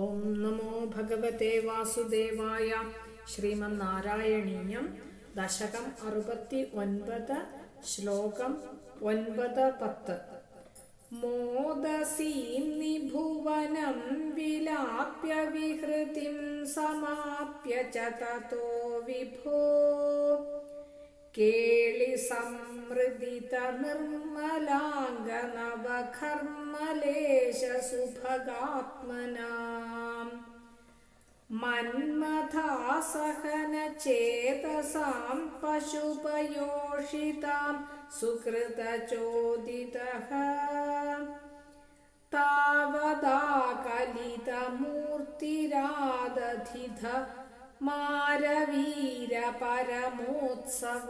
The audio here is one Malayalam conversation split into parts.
ഓം നമോ ഭഗവതേ വാസുദേവായ. ശ്രീമന്നാരായണീയം ദശകം 69 ശ്ലോകം 9-10. മോദസീന്നി ഭുവനം വിലാപ്യ വിഹൃതിം സമാപ്യ ച തതോ വിഭോ കേളി സമൃദിത നിർമ്മലാംഗ നവകർമ്മലേശ സുഭഗാത്മനാം മന്മഥാസഹന ചേതസാം പശുപയോഷിതാം സുകൃതചോദിതഃ താവതാ കലിതമൂർത്തിരാദധിത മാരവീര പരമോത്സവാൻ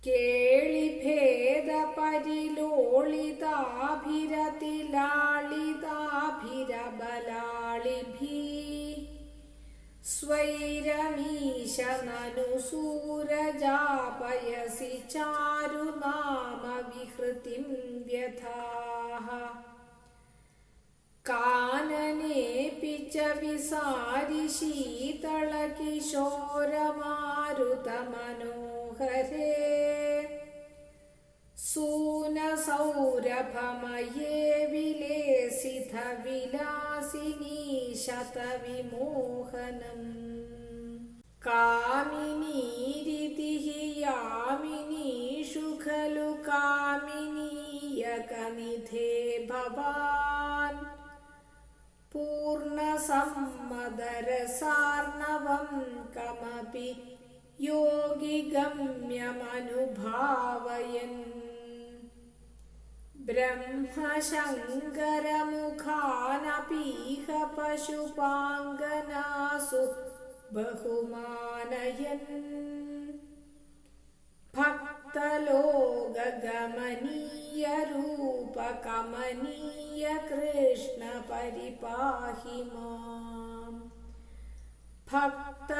കേളിഭേദ പരിലോളിതാഭിരതിലാളിതാഭിരബലാളിഭി സ്വൈരമീശ നനുസൂരജാപയസി ചാരുനാമ വിഹൃതിം വ്യഥാഃ കാനനേപി ച വിസാരി ശീതളകിശോരമാരുതമനോഹരേ സൂനസൗരഭമയേ വിലേസിത വിലാസിനീ ശതവിമോഹനം കാമിനീരിതി ഹി യാമിനീഷു ഖലു കാമിനീയകനിധേ ഭവാൻ പൂർണ്ണസമ്മദരസാർണവം കമപി യോഗി ഗമ്യമനുഭാവയൻ ബ്രഹ്മശങ്കരമുഖാനപീഹ പശുപാംഗനാസു ബഹുമാനയൻ ഭക്തലോകഗമനീയ രൂപകമനീയ കൃഷ്ണ പരിപാഹി മാം ഭക്തലോകഗമനീയ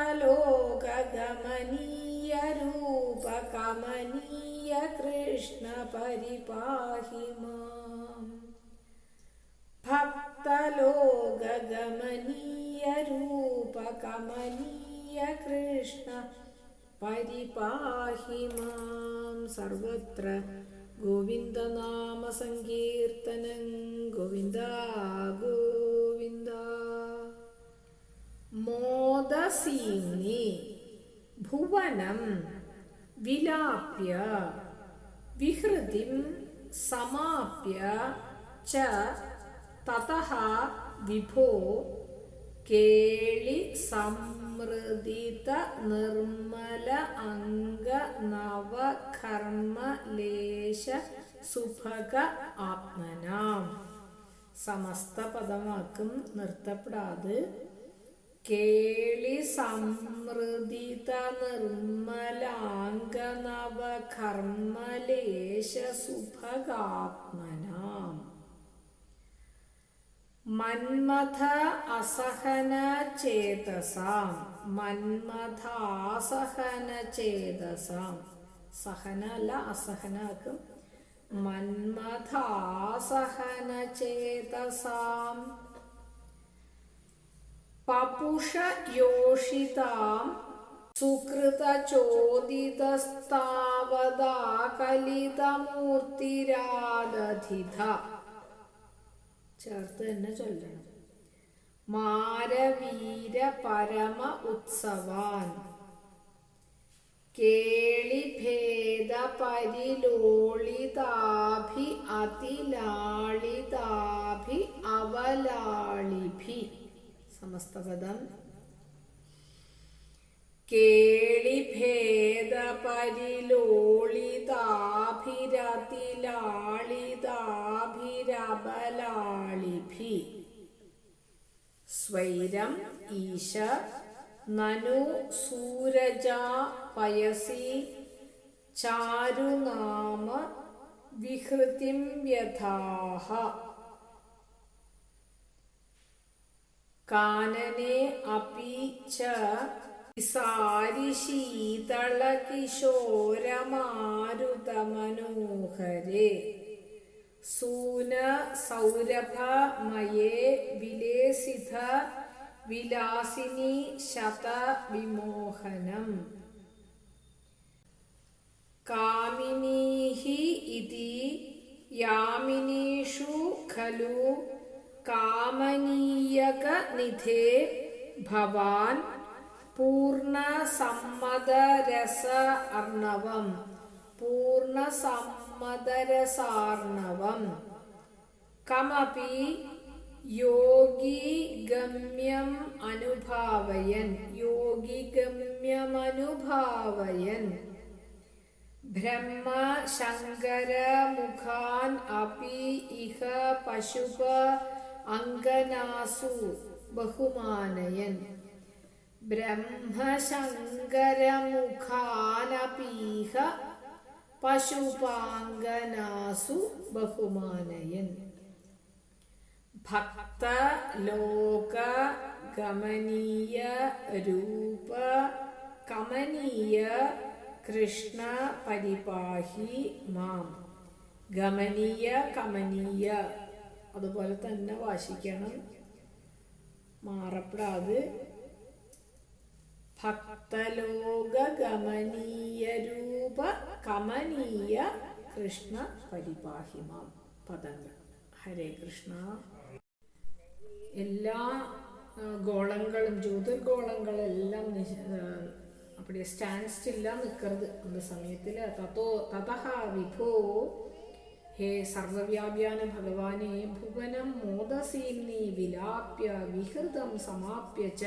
രൂപകമനീയ കൃഷ്ണ പരിപാഹി മാം ഭക്തലോകഗമനീയ രൂപകമനീയ കൃഷ്ണ പരിപാഹി മാം. സർവത്ര ഗോവിന്ദനാമ സങ്കീർത്തനം. ഗോവിന്ദ ഗോവിന്ദ. മോദസീന്നി ഭുവനം വിലാപ്യ വിഹൃതിം സമാപ്യ ച തതഃ വിഭോ കേളി സമൃദിത നിർമ്മല അംഗ നവകർമ്മലേശ സുഭഗ ആത്മനാം. സമസ്ത പദമാക്കും നിർത്തപ്പെടാതെ കേളി സമൃദിത നിർമ്മലാംഗ നവകർമ്മലേശ സുഭഗാത്മനാം മന്മഥ അസഹന ചേതസാം. മന്മഥാസഹന ചേതസാം. സഹന അല്ല അസഹനാക്കും. മന്മഥാസഹന ചേതസാം പപുഷ യോഷിതാം സുകൃതചോദിതസ്താവതാ കലിതമൂർത്തിരാദധിത. ചേർത്ത് തന്നെ ചൊല്ലണം. മാരവീര പരമ ഉത്സവാൻ കേളിഭേദ പരിലോളിതാഭി അതിലാളിതാഭി അവലാളിഭി. സമസ്തപദം. കേളിഭേദ പരിലോളിതാഭിരതിലാളിതാഭിരബലാളിഭി സ്വൈരം ഈശ നനു സൂരജാ പയസി ചാരുനാമ വിഹൃതിം വ്യഥാഃ കാനനെ അപി ച വിസാരി ശീതളകിശോരമാരുതമനോഹരേ സൂന സൗരഭമയേ വിലേസിത വിലാസിനി ശത വിമോഹനം കാമിനീഹി ഇതി യാമിനീഷു ഖലു കാമനീയക നിധേ ഭവാൻ പൂർണ്ണസമ്മതരസ അർണവം പൂർണ്ണസമ്മതരസാർണവം കമപി യോഗിഗമ്യം അനുഭാവയൻ യോഗിഗമ്യമനുഭാവയൻ ബ്രഹ്മശങ്കരമുഖാൻ അപി ഇഹ പശുപ അങ്കനാസു ബഹുമാനയൻ ബ്രഹ്മശങ്കരമുഖാനപീഹ പശുപാങ്കനാസു ബഹുമാനയൻ ഭക്ത ലോക ഗമനീയ രൂപ കമനീയ കൃഷ്ണ പരിപാഹി മാം. ഗമനീയ കമനീയ അതുപോലെ തന്നെ വാശിക്കണം, മാറപ്പെടാതെ. ഭക്തലോക ഗമനീയ രൂപ കമനീയ കൃഷ്ണ പരിപാഹി മാം പദങ്ങൾ. ഹരേ കൃഷ്ണ. എല്ലാ ഗോളങ്ങളും ജ്യോതിർഗോളങ്ങളെല്ലാം அப்படியே ஸ்டாண்ட் ஸ்டில்லாக நிற்கிறது அந்த சமயத்தில். ததா விபோ ഹേ സർവവ്യാപ്യാന ഭഗവാനെ ഭുവനം മോദസീംനി വിലാപ്യ വിഹൃതം സമാപ്യ ച.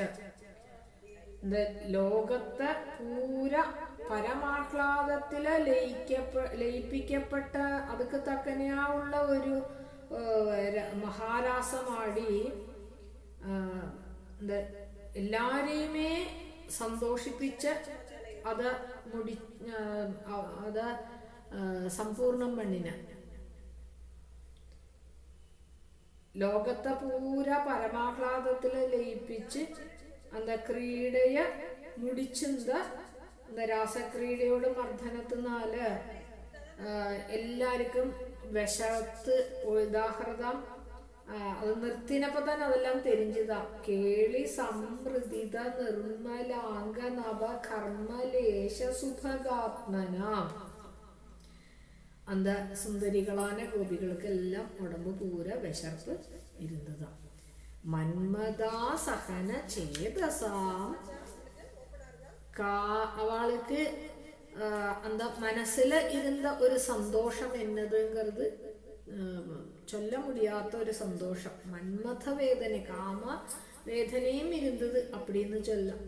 ലോകത്തെ പൂര പരമാഹ്ലാദത്തില് ലയിപ്പിക്കപ്പെട്ട അതുക്ക് തക്കനെയുള്ള ഒരു മഹാരാസമാടി എല്ലാരെയുമേ സന്തോഷിപ്പിച്ച് അത് സമ്പൂർണം പണിന. ലോകത്തെ പൂര പരമാഹ്ലാദത്തില് ലയിപ്പിച്ച് அந்த ക്രീഡയ മുടിച്ചുന്ന രാസക്രീഡയോട് മർദ്ദനത്തിനാല് എല്ലാവർക്കും വിശത്ത് ഉദാഹൃതം അത് നിർത്തിനപ്പോ തന്നെ അതെല്ലാം തെരിഞ്ചതാ. കേളി സമൃദ്ധിത നിർമ്മലാംഗ നവ കർമ്മലേശ സുഭഗാത്മന. அந்த സുന്ദരികളാன ഗോപികൾക്കെല്ലാം ഉടമ്പ് പൂര വിശർപ്പ് ഇരുന്നതാ. മന്മദാ സഹന ചേതസാം. അവൾക്ക് அந்த മനസ്സിൽ ഇരുന്ന ഒരു സന്തോഷം എന്നതുங்கிறது ചൊല്ല മുടിയാത്ത ഒരു സന്തോഷം. മന്മഥ വേദന കാമ വേദനയും ഇരുന്നത് അപ്പടിന്ന് ചൊല്ലാം.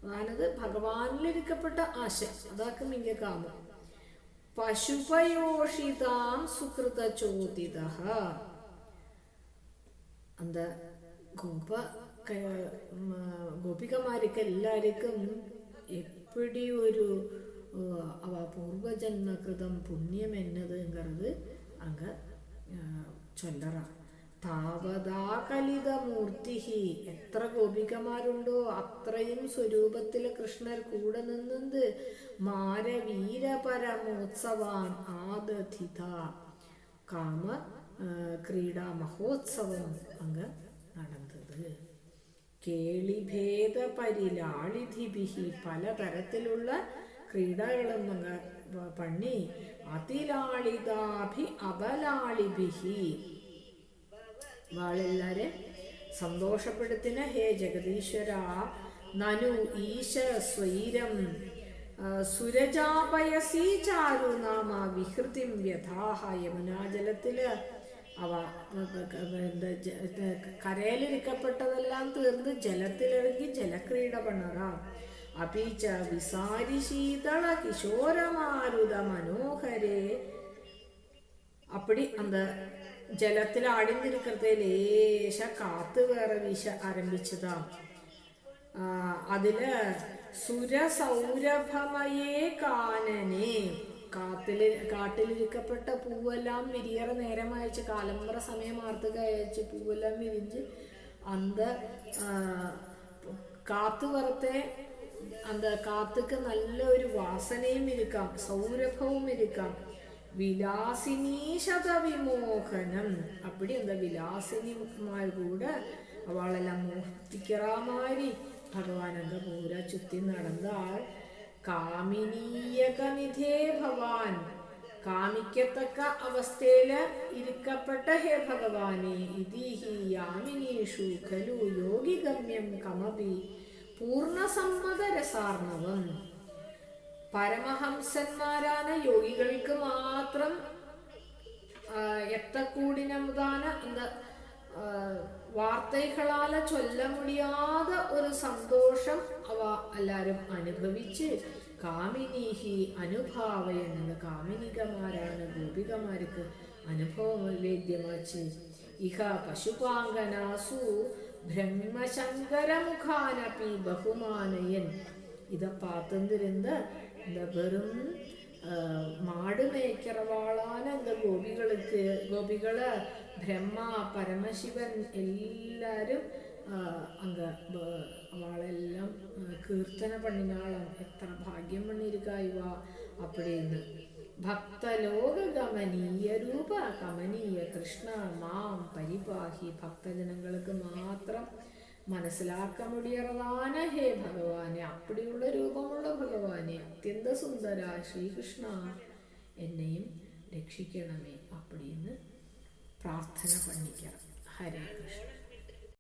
അതാണത് ഭഗവാനിലിരിക്കപ്പെട്ട ആശ. അതാക്കും ഇങ്ങ കാമം. പശുപയോഷിതാം സുകൃത ചോദിത. அந்த ഗോപികമാർക്ക് എല്ലാവർക്കും എപ്പടി ഒരു അവ പൂർവജന്മകൃതം പുണ്യം എന്നതുங்கிறது അങ്ക ചൊല്ലറ. താവതാ കലിതമൂർത്തി. എത്ര ഗോപികമാരുണ്ടോ അത്രയും സ്വരൂപത്തില് കൃഷ്ണർ കൂടെ നിന്നത്. മാരവീര പരമോത്സവാൻ ആദധിത. കാമ ക്രീഡാ മഹോത്സവം അങ്ങ് നടന്നത്. കേളിഭേദ പരിലാളിധിഭിഹി. പലതരത്തിലുള്ള ക്രീഡകളും അങ്ങ് പണി. അതിലാളിതാഭി അബലാളിഭിഹി. വാളെല്ലാരെ സന്തോഷപ്പെടുത്തിന. ഹേ ജഗദീശ്വര നനു ഈശ സ്വൈരം സുരജാപയസി ചാരു നാമ വിഹൃതിം വ്യഥാഹ. യമുനാജലത്തില് അവ കരയിലിരിക്കപ്പെട്ടതെല്ലാം തീർന്ന് ജലത്തിലിറങ്ങി ജലക്രീഡ പണറാം. അപീച്ച വിസാരി ശീതള കിശോരമാരുത മനോഹരേ. அப்படி அந்த ஜலத்தில் அழிந்திருக்கிறதே லேச காத்து வேற வீச ஆரம்பிச்சுதான். அதுல സുര സൗരഭമയേ കാനനെ. കാട്ടിലിരിക്കപ്പെട്ട പൂവെല്ലാം വിരിയറ നേരം അയച്ച് കാലംബറ സമയം ആർത്തുക അയച്ച് പൂവെല്ലാം വിരിഞ്ഞ് അന്ത കാത്തു വരത്തെ அந்த காத்துக்கு நல்ல ഒരു വാസനയും ഇരിക്കാം, സൗരഭവും ഇരിക്കാം. விலாசினீஷத விமோகனம். அப்படி அந்த விலாசினிமார் கூட அவளெல்லாம் மோഹിപ്പിக்கிற மாதிரி ഭഗവാൻ அந்த പൂര ചുറ്റി നടന്നാൽ കാമിനീയകനിധേ ഭവാൻ, കാമിക്കത്തക്ക അവസ്ഥയില് ഇരിക്കപ്പെട്ട ഹേ ഭഗവാനെ, ഇതിഹി യാമിനീഷു ഖലു യോഗിഗമ്യം കമപി പൂർണ്ണസമ്മത രസാർണവം. പരമഹംസന്മാരാன യോഗികൾക്ക് മാത്രം എത്തക്കൂടിനമുതാന அந்த വാർത്തകളാല ചൊല്ല മുടിയാത ഒരു സന്തോഷം അവ എല്ലാരും അനുഭവിച്ച് കാമിനീഹി അനുഭാവയെന്നത് കാമിനികമാരാണ് ഗോപികമാർക്ക് അനുഭവം വേദ്യമാച്ച് ഇഹ പശുപാങ്കനാസു ബ്രഹ്മശങ്കരമുഖാനപി ബഹുമാനയൻ. ഇത പാത്തുന്നിരുന്ന് இந்த வெறும் மாடு மேய்க்கிறவாளான இந்த கோபிகளை பிரம்மா பரமசிவன் எல்லாரும் அங்க அவளெல்லாம் கீர்த்தனை பண்ணினாலும் எത്ര ഭാഗ്യം பண்ணிருக்காய்வா அப்படின்னு. ഭക്തലോക ഗമനീയ രൂപ കമനീയ കൃഷ്ണ മാം പരിപാഹി. ഭക്തജനങ്ങൾക്ക് മാത്രം മനസ്സിലാക്കാൻ മുടിയറതാന ഹേ ഭഗവാനെ, അപ്പടിയുള്ള രൂപമുള്ള ഭഗവാനെ, അത്യന്ത സുന്ദര ശ്രീകൃഷ്ണ എന്നെയും രക്ഷിക്കണമേ அப்படின்னு പ്രാർത്ഥന பண்ணிക്കാം. ഹരേ കൃഷ്ണ.